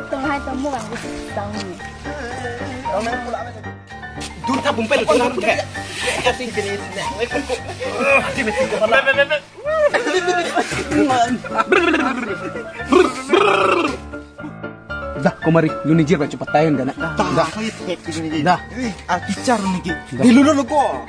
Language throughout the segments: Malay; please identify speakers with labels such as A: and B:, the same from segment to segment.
A: Tengah hai temu kan sedang ni.
B: Orang mana pula macam tu tak bumpel tu nak buka. Kasih jenis ni. Kasih mesti kau nak. Dah, kau mari. Lu nijir baca cepat tayan kan? Dah. Dah. Kicar ni. Di lulu kau.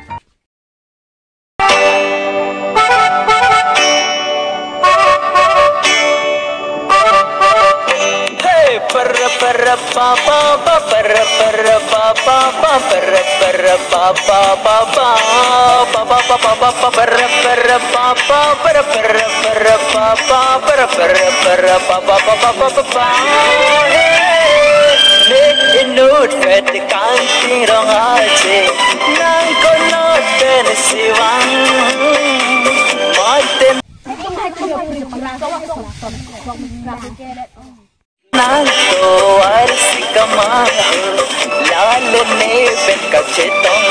C: Nanto arsi kamahu lal ne bekacetong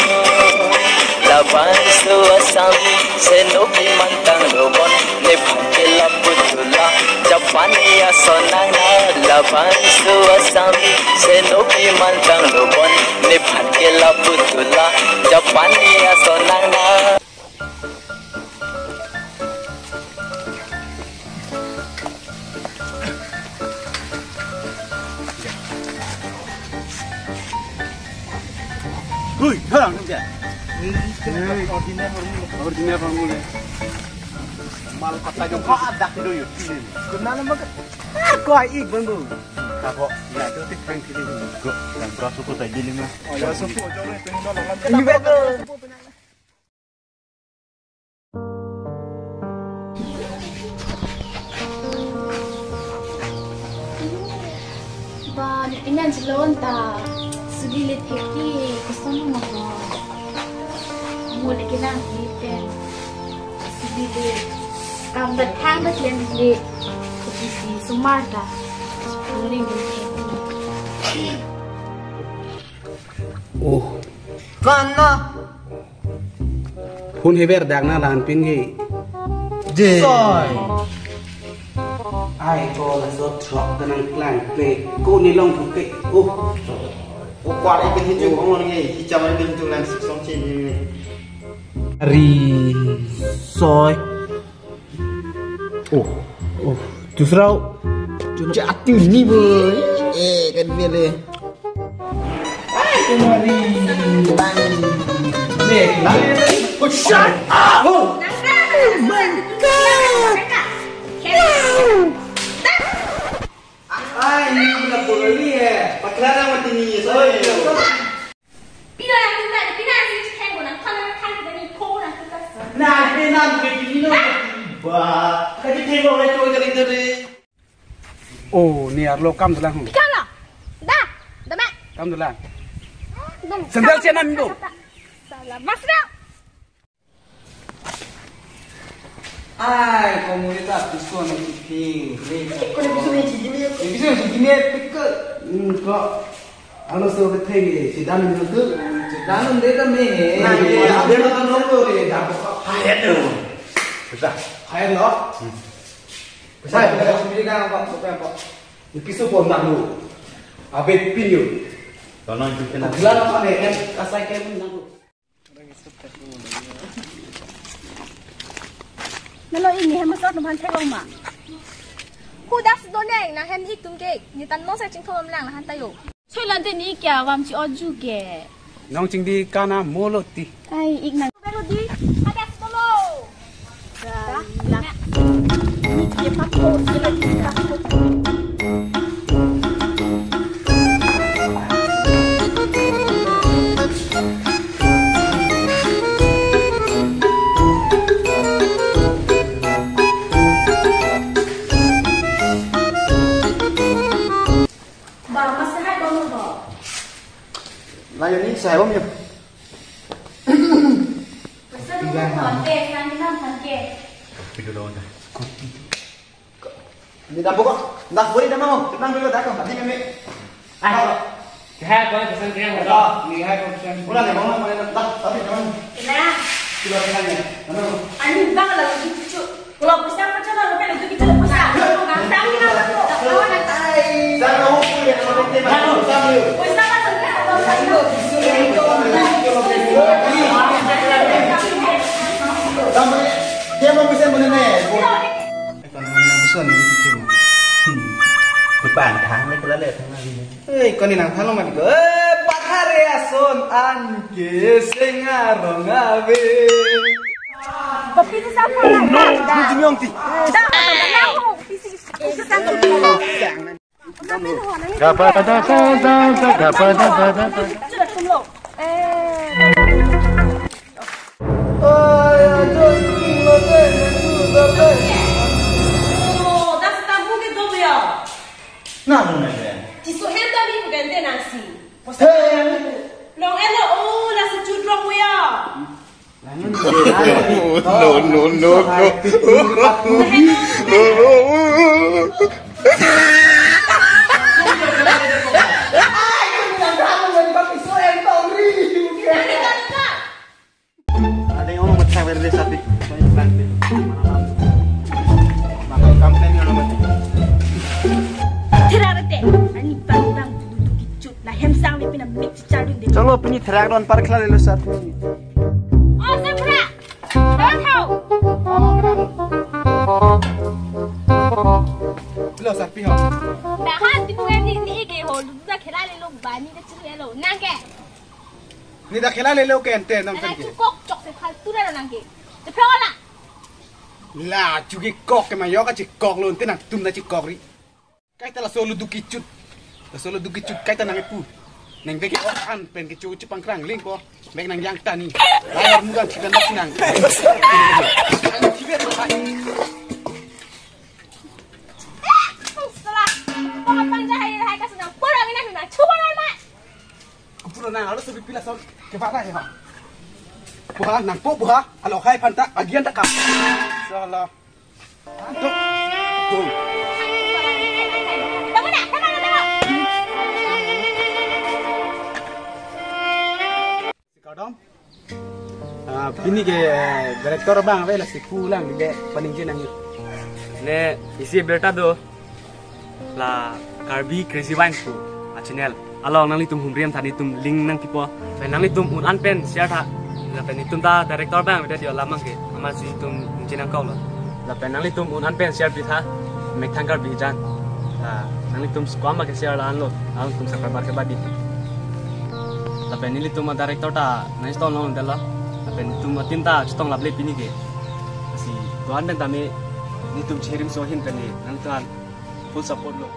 C: laban suasam senobi mantang robon ne bhakela putula japania sonana laban suasam senobi mantang robon ne bhakela putula japania sonana. Ui, halang tu dia. Ordinary formula. Mal kata jom kau ada tu yuk. Kenapa mak? Kau aik banggu. Apa? Ya tu tik prank kiri ni. Kau dan berasa kau tak jadi mah. Oh ya supu jauh ni pengen nolong. Ini betul.
A: Ba, ini jelon ta. Sudilit heki kesana mako. Mulai kena hipen. Sudilit. Kambat hang dah kian dilit. Kepisi sumarta. Sepuluh ni.
B: Oh.
D: Kana.
B: Hun heber dak na lan pin ge.
D: Soy.
B: Ai ko la so trok dengan klang pe. Ko ni long ke. Oh.
D: O kuat ikan hijau orang ni, hijau ikan hijau lang song chin ni.
B: Ri soy. Oh. Oh. Dusra
D: Jatuh ni boy. Kan dia le.
B: Kemari. Nih,
D: Oh shut up.
B: oh.
A: My God.
D: Ai ni bukan boleh eh. Paklaran mati ni soy.
A: Bila yang kita bila sih tengok nak kan kita ni kau nak kita.
D: Nah, benar begini no. Bah, kaki tengok orang tu jadi jadi.
B: Oh, ni arlo kam tulang.
A: Kala. Dah. Dah mak.
B: Kam tulang. Sendal siapa minggu?
A: Salah. Masuk.
D: Ai, komunitas bisu nak fikir. Kau ni bisu ni gini.
B: Bisa segini pikir. Kok alo so betegi si dan ni tu.
D: Dalam dia kami.
B: Nah,
D: Ada orang nombor ni.
B: Hayat tu. Besar. Hayat lo.
D: Saya boleh sendiri kan apa? Apa?
B: Pisu pun nak lu. Abet pinyu.
D: Kalau itu kena.
B: Gelar apa ni? Kasai kemen nak lu.
A: Nalo ini hem masuk numpan tengok mak. Kuda sedoneng nah hem ikung ke. Ni tan no saya cingkau melang nah hantai yo. Coi lan de ni kya wam ci oju ke.
B: Nong cing di kana moloti.
A: Ai ik na. Melodi. Ada solo. Dah. Lah. Ni dia pakko sila kita.
D: Layan ni saya bom ya.
A: Tiga hanke, nanti nam hanke.
D: Video lawan dah. Ni dah pokok. Dah boleh dah mau. Tenang dulu dah kau. Hati meme.
E: Ah, kaya ko pesan kaya ko dah. Ni kaya ko pesan.
D: Ulah ni mau boleh dah. Tapi jangan.
A: Kena.
D: Sudah kena ni. Mana?
A: Ani bang lah cucu. Kalau pesan macam mana? Kalau kita lepas. Kalau nggak tahu kita lepas. Kalau nak tahu.
C: bàn tháng đấy là lệ tháng nào đi
B: ơi con đi nàng thang lo mà đi cơ bắt hari ason an ke senga ronga ve
A: Và phi sao không làm
B: nó chỉ nhông thì
A: Đó, nào không? Phi sao không làm Chưa không lộ
B: ơi tôi kinh lo thế nên tôi đây
F: ồ đã tạm bu cái đâu vậy
C: nào luôn này vậy
F: chỉ số hết đâu đi một cái tên nào xí
B: thế
F: lòng em là ô là sự chú trọng vậy à
C: ada yang orang macam berdua satu saya bantu mana komplain yang orang
A: Thế ra đấy anh bang bang duduk icut lah hem sang ni pina mix cari deh.
B: चलो अपनी थरैक डॉन पर खिला ले लो sir
A: Oh, Sabra. Tahu tahu.
B: लो sir पी हो
A: Dah kan di punya ni ke ho lu dah kira le lu bani dah ciri lo nang ke.
B: ni dah खिला ले लो के अंते नम
A: Anak
B: करके
A: cukup cok se hal tu dah nang ke. Cepat lah.
B: la chuki kok ke mayo ka chikok lo ante na tum na chikok ri kai ta la solo du kicut la solo du kicut kai ta nang pu nang beke an pen ke chu chipang krang ling ko mek nang yang tani la mu gan chikan nak nang chibe ta
A: Setelah kau panjang hai ka senang. Kurang ini memang cuba lah mak.
B: Kupuro nang alo sabi pila son ke fa dai ha buha nang po buha alo khai phanta agian ta kam insyaallah tu
A: Tama na, tama na, tama.
B: Kadom pini ke director bang vela si pulang di paning jenang
E: Ne isi berta do la karbi crazy wine ku a channel along nang litum humriam thani tum link nang tipo pe nang litum un an pen share tha la pe nitum ta director bang video dio lamang ke ama si tum jenang kau la pe nang litum un an pen share bi tha mek thang karbi jan la nang litum squam ma ke share la an lo ang tum subscriber ke badi la pe ni litum director ta nai stol no dela la pe nitum tin ta chitong lable pini ke si tuan ben tami ni tum cherim so hin kani nang tuan full support lo